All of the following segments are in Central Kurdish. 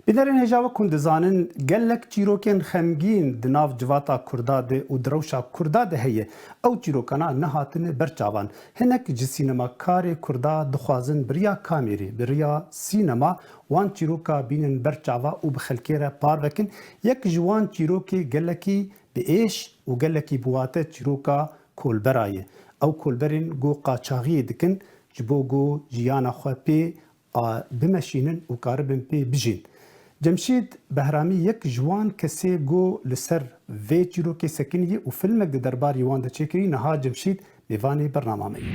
بینەرین هێژاوە کون دەزانن gelek çîrokên xemgîn di nav civata Kurda de û di rewşa Kurda de heye. Ew çîrokana nehatine berçavan. Hinek ji sînemakarê Kurda dixwazin biriya kamerê, biriya sînema wan çîroka bînin berçava û bi xelkê re par vekin. Yek ji wan çîrokê gelekî bi êş û gelekî biwate çîroka kolbera ye. Ew kolberên got qaçaxiyê dikin ji bo got jiyana xwe pê bimeşînin û karibin pê bijîn. Cemşîd Behrami yek ji wan kesê got li ser vê çîrokê sekiniyê û filmek di derbarî wan de çêkirî niha Cemşîd mêvanê bername ye.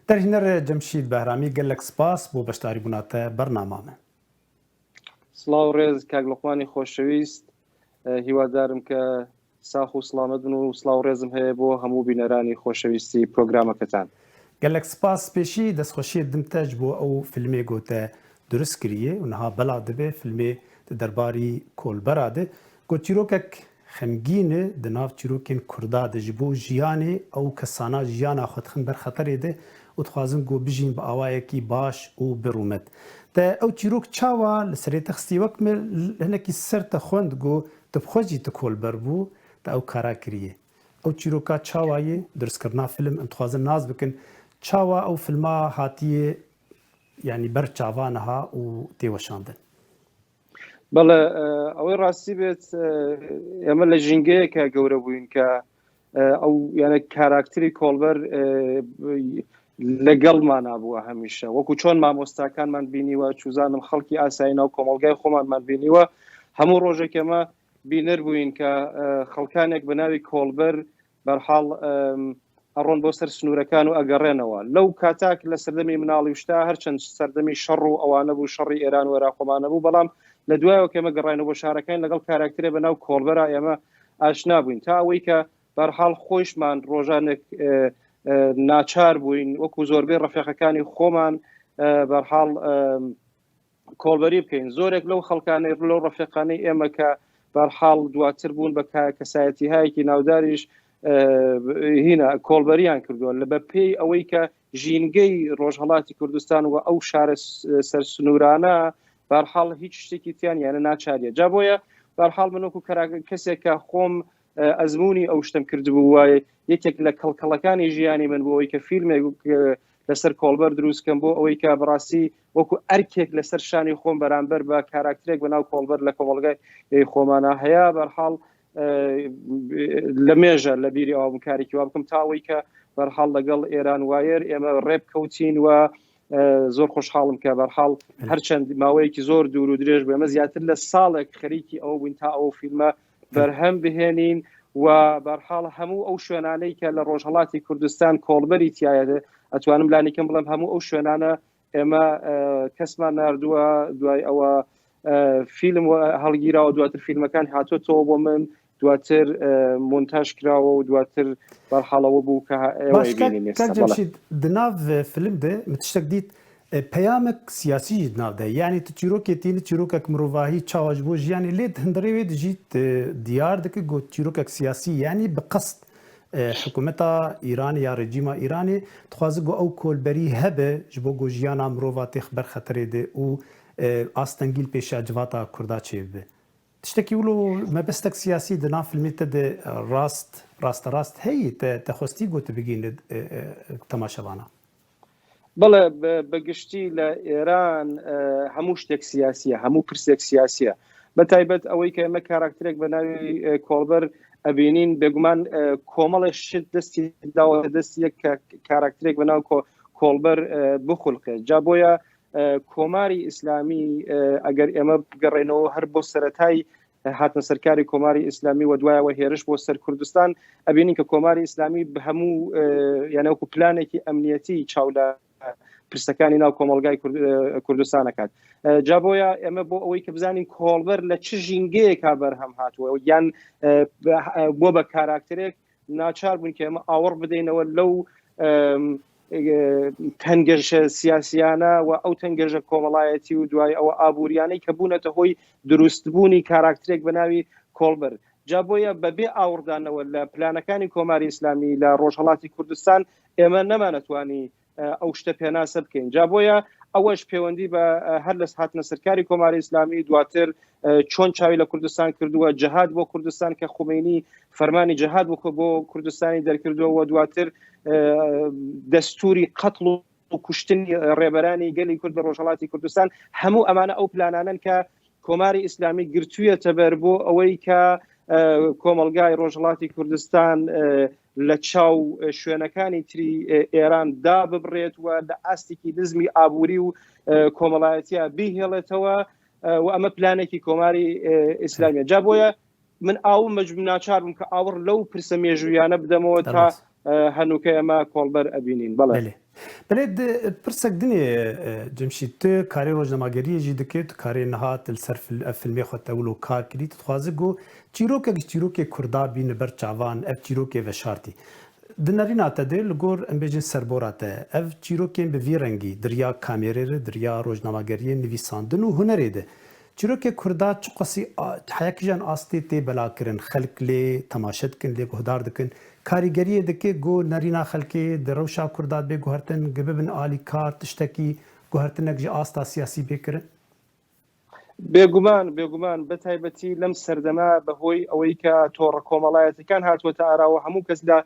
Derhîner Cemşîd Behrami gelek spas bo beşdarîbûna te bernama me. سڵاو ڕێز کاک لوقمانی خۆشەویست هیوادارم کە ساخ و سڵامەت بن و سڵاو ڕێزم هەیە بۆ هەموو بینەرانی خۆشەویستی پرۆگرامەکەتان. Gelek spas pêşî destxweşiyê dim te ji bo ew filmê got te durist kiriye û niha bela dibe filmê di derbarî kolbera de got çîrokek xemgîn e di nav çîrokên Kurda de ji bo jiyanê ew kesana jiyana xwe dixin ber xeterê de û dixwazin got bijîn bi awayekî baş û birûmet. Te ew çîrok çawa li serê te xistî wek me hinekî ser te xwend got tu bi xwe jî tu kolber bû te ew kara kiriye. Ew çîroka çawa ye duristkirina film em dixwazin naz bikin çawa ew filma hatiye yani ber çava niha û tê weşandin. بەڵێ ئەوەی ڕاستی بێت ئێمە لە ژینگەیەکە گەورە بووین کە ئەو یانە کاراکتری کۆڵبەر لەگەڵمان نابووە هەمیشە وەکو چۆن مامۆستاکانمان بینیوە چوزانم خەڵکی ئاسایی ناو کۆمەڵگای خۆمانمان بینیوە هەموو ڕۆژێک ئێمە بینەر بووین کە خەڵکانێک بە ناوی کۆڵبەر بەرحاڵ ئەڕۆن بۆ سەر سنوورەکان و ئەگەڕێنەوە لەو کاتاک لە سەردەمی مناڵی وشتا هەرچەند سەردەمی شەڕ و ئەوانە بوو شەڕی ئێران و عێراقۆمانە بوو بەڵام لە دوایەوە کە ئێمە گەڕاینەوە بۆ شارەکان لەگەڵ کاراکترێ بە ناو کۆڵبەرە ئێمە ئاشنا بووین تا ئەوەی کە بەرحاڵ خۆشمان ڕۆژانێک ناچار بووین وەکو زۆربەی ڕەفیقەکانی خۆمان بەرحاڵ کۆڵبەری بکەین زۆرێک لەو خەڵکانەی لەو ڕەفیقانەی ئێمە کە بەرحاڵ دواتر بوون بە کەسایەتی هایەکی ناوداریش هینە کۆڵبەریان کردووە لە بە پێی ئەوەی کە ژینگەی ڕۆژهەڵاتی کوردستان و ئەو شارە سەرسنوورانە بەرحاڵ هیچ شتێکی تیان یانە ناچاریە جا بۆیە بەرحاڵ من وەکو کەسێک کە خۆم ئەزمموی ئەو شتم کردبوو وایە یەکێک لە کەڵکەڵەکانی ژیانی من بۆ ئەوەی کە فیلمێک لەسەر کۆڵبەر دروستکەم بۆ ئەوەی کە بەڕاستی وەکو ئەرکێک لەسەر شانی خۆم بەرامبەر بە کاراکترێک بە ناو کۆڵبەر لە کۆمەڵگای خۆمانە هەیە بەرحاڵ لە مێژە لە بیری ئەوم کارێکی وا بکەم تاوەی کە بەرحاڵ لەگەڵ ئێران وایر ئێمە ڕێب کەوتین و زۆر خۆشحاڵم کە بەرحاڵ هەرچەند ماوەیەکی زۆر دوور و درێژ بێمە زیاتر لە ساڵێک خەریکی ئەو بووین تا ئەو فیلمە بەرهەم بهێنین و بەرحاڵ هەموو ئەو شوێنانەی کە لە ڕۆژهەڵاتی کوردستان کۆڵبەری تایە ئەتوانم لانیکەم بڵێم هەموو ئەو شوێنانە ئێمە کەسمان ناردووە دوای ئەوە فیلم هەڵگیراوە دواتر فیلمەکان هاتوۆتەوە بۆ من دواتر مۆنتاژ کراوە و دواتر بەرحاڵەوە بوو کە di nav film de min tiştek dît peyamek siyasî jî di nav de yanî tu çîrokê tînî çîrokek mirovahî çawa ji bo jiyanê lê hindirê wê de jî diyar dike got çîrokek siyasî yanî bi qest hikûmeta Îranê ya rejîma Îranê dixwaze got ew kolberî hebe ji bo got jiyana mirova tê ber xeterê de û astengîl pêşa civata Kurda çêbibe. Tiştekî wilo mebestek siyasî di nav filmê te de rast heyî te xwestî got bigîne temaşevana. بەڵێ بەگشتی لە ئێران هەموو شتێک سیاسیە هەموو پرسێک سیاسیە بە تایبەت ئەوەی کە ئێمە کاراکترێک بە ناوی کۆڵبەر ئەبینین بێگومان کۆمەڵی شت دەستی داوە دەستی یەک کاراکترێک بە ناو کۆڵبەر بخولقێت جا بۆیە کۆماری ئیسلامی ئەگەر ئێمە بگەڕێنەوە هەر بۆ سەرەتای هاتنە سەرکاری کۆماری ئیسلامی و دوایەوە هێرش بۆ سەر کوردستان ئەبینین کە کۆماری ئیسلامی بە هەموو یانەوەکو پلانێکی ئەمنیەتی چاولە پرسەکانی ناو کۆمەڵگای کوردستان دەکات جا بۆیە ئێمە بۆ ئەوەی کە بزانین کۆڵبەر لە چ ژینگەیەکا بەرهەم هاتووە یان بۆ بە کاراکترێک ناچار بوون کە ئێمە ئاوەڕ بدەینەوە لەو تەنگەشە سیاسیانە و ئەو تەنگەژە کۆمەڵایەتی و دوای ئەوە ئابوووریانەی کە بوونەتە هۆی دروستبوونی کاراکترێک بە ناوی کۆڵبەر جا بۆیە بەبێ ئاوردانەوە لە پلانەکانی کۆماری ئیسلامی لە ڕۆژهەڵاتی کوردستان ئێمە نەمانەتوانی ئەو شتە پێناسە بکەین جا بۆیە ئەوەش پەیوەندی بە هەر لە هاتنە سەرکاری کۆماری ئیسلامی دواتر چۆن چاوی لە کوردستان کردووە جەهاد بۆ کوردستان کە خومینی فەرمانی جەهاد بۆ کوردستانی دەرکردووە دواتر دەستوری قەتڵ و کوشتنی ڕێبەرانی گەلی کورد لە ڕۆژهەڵاتی کوردستان هەموو ئەمانە ئەو پلانانن کە کۆماری ئیسلامی گرتوویەتە بەر بۆ ئەوەی کە کۆمەلگای ڕۆژهەڵاتی کوردستان لە چاو شوێنەکانی تری ئێران دا ببڕێت و لە ئاستێکی نزمی ئابووری و کۆمەڵایەتیە بیهێڵێتەوە و ئەمە پلانێکی کۆماری ئیسلامیە جا بۆیە من ئاوم مەجبور ناچار بووم کە ئاوڕ لەو پرسە مێژوویانە بدەمەوە تا هەنووکە ئەمە کۆڵبەر ئەبینین بەڵێ بلێت پرسێک دنێ جەمشید تو کارێ ڕۆژنەماگەریەژی دەکەێت کارێ نەهات لەسەر فیلمێ خۆتەول و کار کردی دخوازی گۆ چیرۆکێک چیرۆکێ کوردا بینە بەر چاوان ئەف چیرۆکێ ڤەشارتی دنەریناتە دێ لە گۆر ئەمبێژن سەربۆراتە ئەف چیرۆکێن بە ڤی ڕەنگی دریا کامێرێرە دریا ڕۆژنەماگەریە نویساندن و هونەرێدە چیرۆکێ کوردا چ قەسی حەیەکیژان ئاستی تێ بەلاکردن خەلک لێ تەماشە دکن لێ گۆدار دکن کاریگەریە دەکێ گۆ نەرینا خەلکێ دەڕەوشا کوردات بێ گوهرتن گببن ئالی کار تشتێکی گوهرتنێک ژی ئاستا سیاسی بێکردن بێگومان بە تایبەتی لەم سەردەما بەهۆی ئەوەی کە تۆڕە کۆمەڵایەتەکان هاتووەتە ئاراوە هەموو کەس لە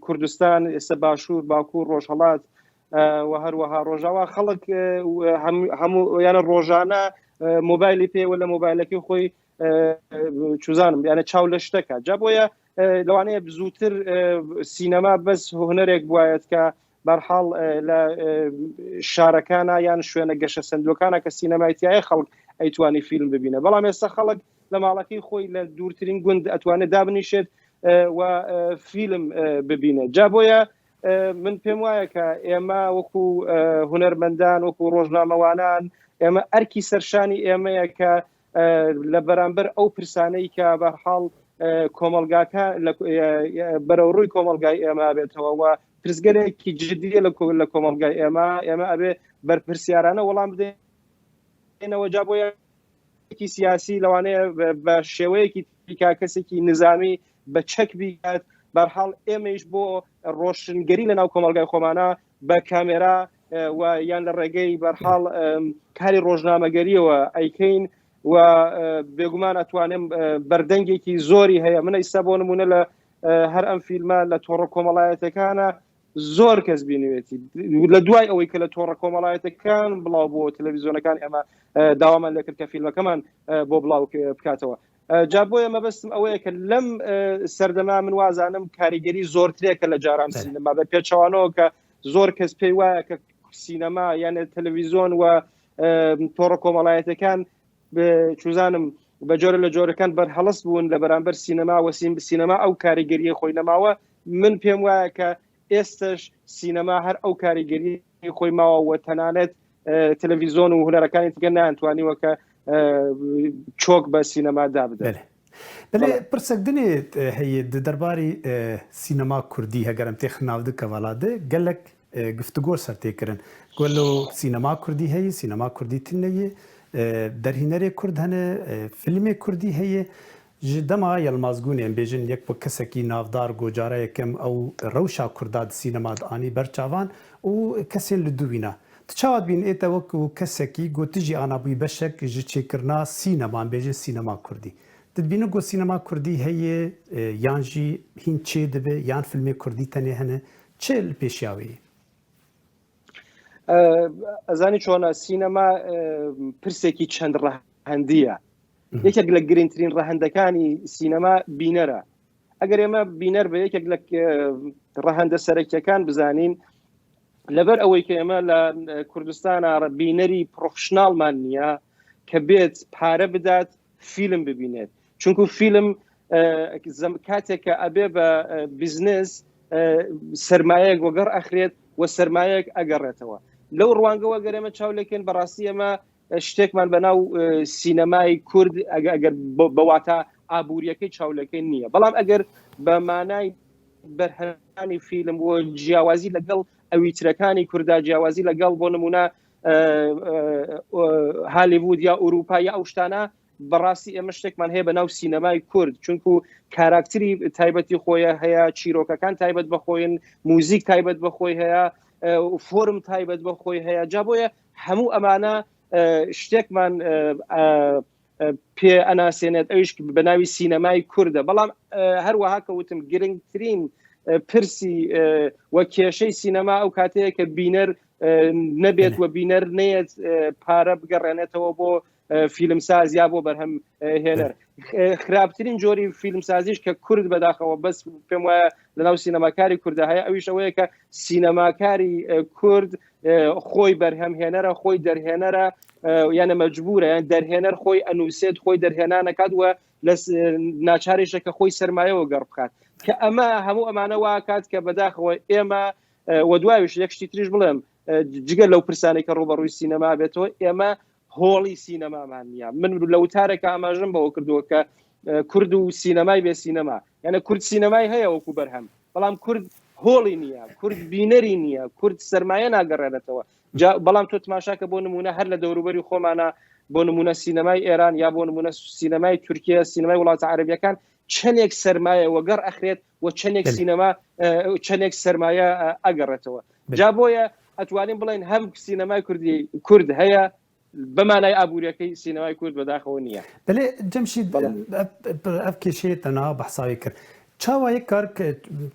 کوردستان ئێستا باشوور باکوور ڕۆژهەڵات و هەروەها ڕۆژاوا خەڵک هەموو یانە ڕۆژانە مۆبایلی پێوە لە مۆبایلەکەی خۆی چوزانم یانە چاو لە شتەکە جا بۆیە لەوانەیە زووتر سینەما بەس هونەرێک بواەت کە بەرحاڵ لە شارەکانە یان شوێنە گەشە سندوەکانە کە سینەمایتیایە خەڵک ئەیتوانی فیلم ببینە بەڵام ئێستا خەڵک لە ماڵەکەی خۆی لە دوورترین گوند ئەتوانێت دابنیشێت و فیلم ببینێت جا بۆیە من پێم وایە کە ئێمە وەکو هونەرمەندان وەکو ڕۆژنامەوانان ئێمە ئەرکی سەرشانی ئێمەیە کە لە بەرامبەر ئەو پرسانەی کە بەرحاڵ کۆمەلگاکە بەرەو ڕووی کۆمەلگای ئێمە بێتەوە و پرسگەرێکی جدیە لە کۆمەلگای ئێمە ئەبێ بەرپرسیارانە وەڵام بدەینەوە جا بۆیەکی سیاسی لەوانەیە بە شێوەیەکی کەسێکی نظامی بە چەک بیکات بەرحاڵ ئێمەش بۆ ڕۆشنگەری لە ناو کۆمەلگای خۆمانە بە کامێرا و یان لە ڕێگەی بەرحاڵ کاری ڕۆژنامەگەریەوە ئەیکەین و بێگومان ئەتوانێم بەردەنگێکی زۆری هەیە من ئێستا بۆ نمونە لە هەر ئەم فیلمە لە تۆڕە کۆمەڵایەتەکانە زۆر کەس بینوێتی لە دوای ئەوەی کە لە تۆڕە کۆمەڵایەتەکان بڵاو بۆ تەلەڤیزیۆنەکان ئێمە داوامان لێکرد کە فیلمەکەمان بۆ بڵاو بکاتەوە جا بۆیە مەبەستم ئەوەیە کە لەم سەردەما من وازانم کاریگەری زۆرترێکە لە جاران سینەما بە پێچەوانەوە کە زۆر کەس پێی وایە کە سینەما یانە تەلەڤیزیۆن و تۆڕە کۆمەڵایەتەکان چوزانم بە جۆرە لە جۆرەکان بەرهەڵس بوون لە بەرامبەر سینەما و سینەما ئەو کاریگەریە خۆی نەماوە من پێم وایە کە ئێستش سینەما هەر ئەو کاریگەری خۆی ماوە و تەنانەت تەلەڤیزیۆن و هونەرەکانی تگە نانتوانیوە کە چۆک بە سینەما دابدەن بەێ پرسێک دنێت هەیە دەرباری سینەما کوردی هەگەرم تێ خناودە کەڤڵادە گەلک گفتوگۆ سەرتێکردن گۆل و سینەما کوردی هەیە سینەما کوردی تنەیە دەرهینەرێ کورد هەنە فیلمێ کوردی هەیە ji dema Yelmazgûnên bêjin yek bi kesekî navdar gocara yekem ew rewşa Kurda di sînema anî berçavan û kesên li dûîne. Ti çawa bîn ête wekû kesekî got tu jî anabûyî beşek ji çêkirina sîneman bêjin sînema Kurdî. Dibîne got sînema Kurdî heye yan jî hîn çê dibe yan filmê Kurdî tenê hene çê li pêşiya wê ye? ئەزانی چۆنە سینەما پرسێکی چەند ڕەهەندیە یەکێک لە گرنگترین ڕەهەندەکانی سینەما بینەرە ئەگەر ئێمە بینەر بە یەکێک لە ڕەهەندە سەرەکیەکان بزانین لەبەر ئەوەی کە ئێمە لە کوردستانە بینەری پرۆفشناڵمان نییە کە بێت پارە بدات فیلم ببینێت چونکو فیلم کاتێک کە ئەبێ بە بیزنس سەرمایەک وەگەڕ ئەخرێت و سەرمایەک ئەگەڕێتەوە لەو ڕوانگەوە گەر ئێمە چاولێکن بەڕاستی ئەمە شتێکمان بەناو سینەمای کورد ئەگەر بەواتە ئابوووریەکەی چاولەکەی نییە بەڵام ئەگەر بە مانای بەرهەمانی فیلم و جیاوازی لەگەڵ ئەویترەکانی کووردا جیاوازی لەگەڵ بۆ نمونە هالیوود یا ئوروپا یا ئەو شتانە بەڕاستی ئێمە شتێکمان هەیە بەناو سینەمای کورد چونکو کاراکتری تایبەتی خۆیە هەیە چیرۆکەکان تایبەت بەخۆین موزیک تایبەت بەخۆی هەیە فۆرم تایبەت بە خۆی هەیە جا بۆیە هەموو ئەمانە شتێکمان پێ ئەناسێنێت ئەوش بە ناوی سینەمای کووردە بەڵام هەروەها کەوتم گرنگترین پرسی وە کێشەی سینەما ئەو کاتەیە کە بینەر نەبێت وە بینەر نێت پارە بگەڕێنێتەوە بۆ فیلمساز یا بۆ بەرهەم هێنەر خراپترین جۆری فیلمسازیش کە کورد بەداخەوە بەس پێم وایە لەناو سینەماکاری کووردە هەیە ئەویش ئەوەیە کە سینەماکاری کورد خۆی بەرهەم هێنەرە خۆی دەرهێنەرە یانە مەجبورە یان دەرهێنەر خۆی ئەنووسێت خۆی دەرهێنانەکات وە لە ناچارێشە کە خۆی سەرمایەوە گەڕ بکات کە ئەمە هەموو ئەمانە واکات کە بەداخەوە ئێمە وە دوایش یەکشتی تریش بڵێم جگە لەو پرسانێک کە ڕوبەڕووی سینەما بێتەوە ئێمە هۆڵی سینەمامان نییە من لە وتارێکە ئاماژم بەوە کردووە کە کورد و سینەمای بێ سینەما یعنی کورد سینەمای هەیە وەکو بەرهەم بەڵام کورد هۆڵی نییە کورد بینەری نییە کورد سەرمایە ناگەڕێنێتەوە بەڵام تۆ تماشاکە بۆ نمونە هەر لە دەوروبەری خۆمانە بۆ نمونە سینەمای ئێران یا بۆ نمونە سینەمای تورکیا سینەمای وڵاتە عەرەبیەکان چەندێک سەرمایە وەگەڕ ئەخرێت و چەندێک سینەما چەندێک سەرمایە ئەگەڕێتەوە جا بۆیە ئەتوانین بڵێن هەم سینەمای کوردی کورد هەیە بەمانای ئابوووریەکەی سینەمای کورد بەداخەوە نییە دەڵێ جەمشید ئەف کێشەیە تەنها بەحساوی کرد چاوە یەک کار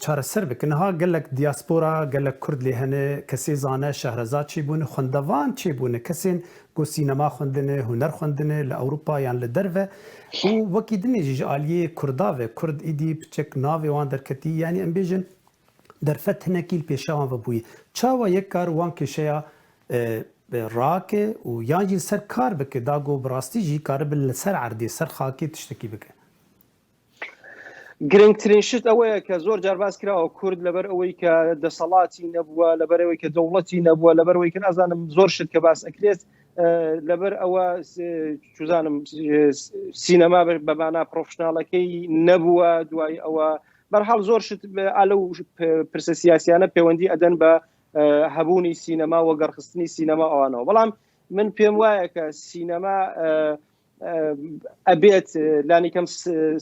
چارەسەر بکەنها گەلک دیاسپۆرا گەلک کورد لێ هەنێ کەسێ زانە شەهرەزاد چێبوون خوندەوان چێبوونە کەسێن گۆ سینەما خوندنێ هونەر خوندنێ لە ئەوروپا یان لە دەرڤە و وەکی دنێژیش ئالیێ کورداوێ کورد ئیدی بچێک ناوێ وان دەرکەتی یعنی ئەم بێژن دەرفەت هەنێکیل پێشەوان ببووی چاوە یەک کار وان کێشەیە ڕاکێ و یانجی سەر کار بکە داگۆ بڕاستیژی کارە بن لەسەر عەردێ سەر خاکێ تشتێکی بکە گرنگترین شت ئەوەیە کە زۆر جار باس کراوە کورد لەبەر ئەوەی کە دەسەڵاتی نەبووە لەبەر ئەوەی کە دەوڵەتی نەبووە لەبەر ئەوەی کە نازانم زۆر شت کە باس ئەکرێت لەبەر ئەوە چوزانم سینەما بەمانە پرۆفشناڵەکەی نەبووە دوای ئەوە بەرحاڵ زۆر شت ئالەو پرسە سیاسیانە پەیوەندی ئەدەن بە هەبوونی سینەما و گەڕخستنی سینەما ئەوانەوە بەڵام من پێم وایە کە سینەما ئەبێت لانیکەم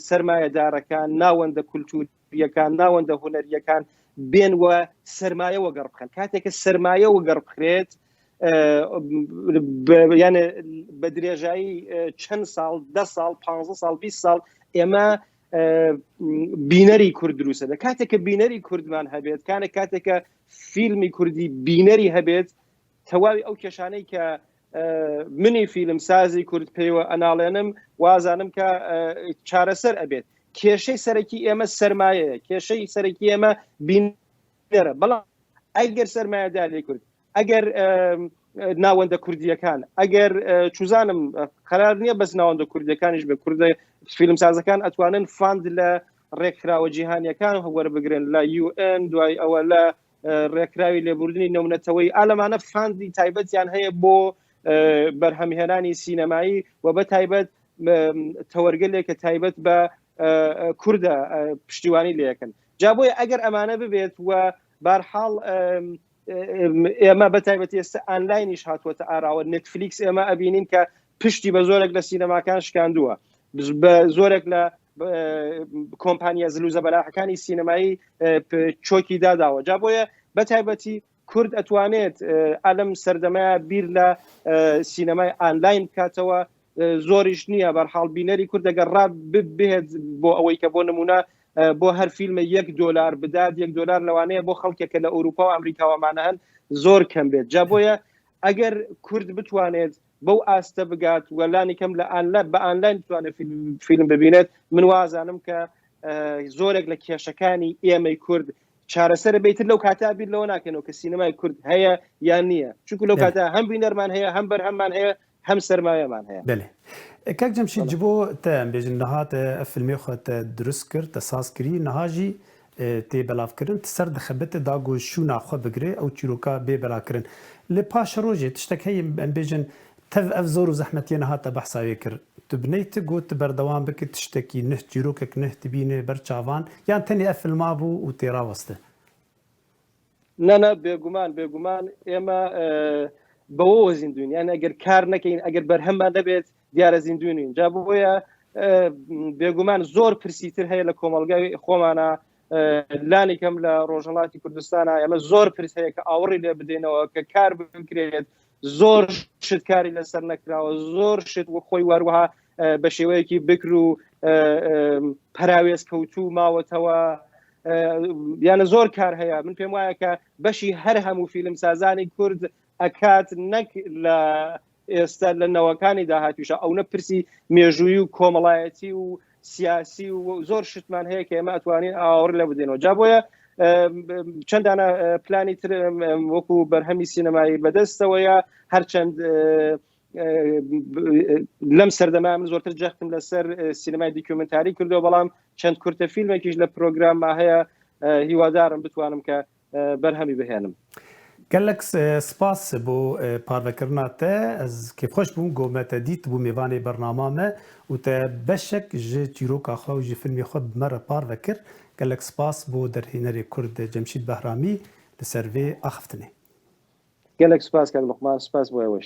سەرمایەدارەکان ناوەندە کولتوریەکان ناوەندە هونەریەکان بێن وە سەرمایە وەگەڕ بکەن کاتێککە سەرمایە وەگەڕ بکرێت یانە بە درێژایی چەند ساڵ 10 ساڵ 15 ساڵ 20 ساڵ ئێمە بینەری کورد دروستە دە کاتێککە بینەری کوردمان هەبێت کاتێککە فیلمی کوردی بینەری هەبێت تەواوی ئەو کێشانەی کە منی فیلم سازی کورد پێیوە ئەناڵێنم وازانم کە چارەسەر ئەبێت کێشەی سەرەکی ئێمە سەرمایەیە کێشەی سەرەکی ئێمە بینەرە بەڵام ئەگەر سەرمایەداری کورد ئەگەر ناوەندە کوردیەکان ئەگەر چوزانم قەرار نییە بەس ناوەندە کوردیەکانیش بە کوردە فیلمسازەکان ئەتوانن فاند لە ڕێکخراوە جیهانیەکان وەربگرن لە UN دوای ئەوە لە ڕێکراوی لێبوردنی نەونەتەوەی ئالەمانە فاندی تایبەتیان هەیە بۆ بەرهەمهێنانی سینەمایی و بە تایبەت تەوەرگەلێک کە تایبەت بە کووردە پشتیوانی لەکەن جا بۆیە ئەگەر ئەمانە ببێت و بارحاڵ ئێمە بە تایبەت ئێستا ئانلاینیش هاتووەتە ئاراوە نتفلیکس ئێمە ئەبینین کە پشتی بە زۆرێک لە سینەماکان شکاندووە بە زۆرێک لە کۆمپانیا زلوزە بەلاحەکانی سینەمایی چۆکی داداوە جا بۆیە بە تایبەتی کورد ئەتوانێت ئەلم سەردەمایە بیر لە سینەمای ئانلاین بکاتەوە زۆریش نییە بەرحاڵ بینەری کورد ئەگەر ڕاب بێت بۆ ئەوەی کە بۆ نمونە بۆ هەر فیلمە $1 بدات $1 لەوانەیە بۆ خەڵکێکە لە ئەوروپا و ئەمریکاوەمانە هەن زۆر کەم بێت جا بۆیە ئەگەر کورد بتوانێت بەو ئاستە بگات وەلانی کەم لە بە ئانلاین بتوانێت فیلم ببینێت من وازانم کە زۆرێک لە کێشەکانی ئێمەی کورد چارەسەر بیت لەو کاتا بیر لەوە ناکەنەوە کە سینەمای کورد هەیە یان نییە چونکە لەو کاتا هەم بینەرمان هەیە هەم بەرهەممان هەیە هەم سەرمایەمان هەیە کاک جەمشید ji bo te em bêjin niha te ev filmê xwe te dirust kir te saz kirî niha jî tê belavkirin ti ser dixebite da got şûna xwe bigire ew çîroka bê belakirin li paşa rojê tiştek heye em bêjin tev ev zor û zehmetiye niha te behsa wê kir tu binêj ti got tu berdewam bikî tiştekî nih çîrokek nih dibîne ber çavan yan tenê ev filma bû û tê raweste نەنە بێگومان ئێمە بەوە زیندوین یان ئەگەر کار نەکەین ئەگەر بەرهەممان نەبێت دیارە زیندوینین جا بۆیە بێگومان زۆر پرسیتر هەیە لە کۆمەڵگای خۆمانە لانی کەم لە ڕۆژهەڵاتی کوردستانە ئێمە زۆر پرس هەیە کە ئاوڕی لێ بدەینەوە کە کار بکرێت زۆر شت کاری لەسەر نەکراوە زۆر شت وە خۆی وەروەها بە شێوەیەکی بکر و پەراوێز کەوتوو ماوەتەوە یانە زۆر کار هەیە من پێم وایە کە بەشی هەر هەموو فیلم سازانی کورد ئەکات نەک لە ئێستا لە نەوەکانی داهاتویشە ئەو نەپرسی مێژووی و کۆمەڵایەتی و سیاسی و زۆر شتمان هەیە کە ئێمە ئەتوانین ئاوڕ لە بدەینەوە جا بۆیە چەندانە پلانی تر وەکو بەرهەمی سینەمایی بەدەستەوەیە هەرچەند لەم سەردەما من زۆرتر جەختم لەسەر سینەمای دیکومنتاری کردەوە بەڵام چەند کورتە فیلمێکیش لە پرۆگرامما هەیە هیوادارم بتوانم کە بەرهەمی بهێنم. gelek spas bo parvekirina te ez kêfxweş bûm gomete dît bû mêvanê bernama me û te beşek ji çîroka xwe û ji filmê xwe bi me re parvekir gelek spas bo derhênerê Kurd Cemşîd Behramî li ser vê axiftinê. Gelek spas kak Luqman spas bo ew.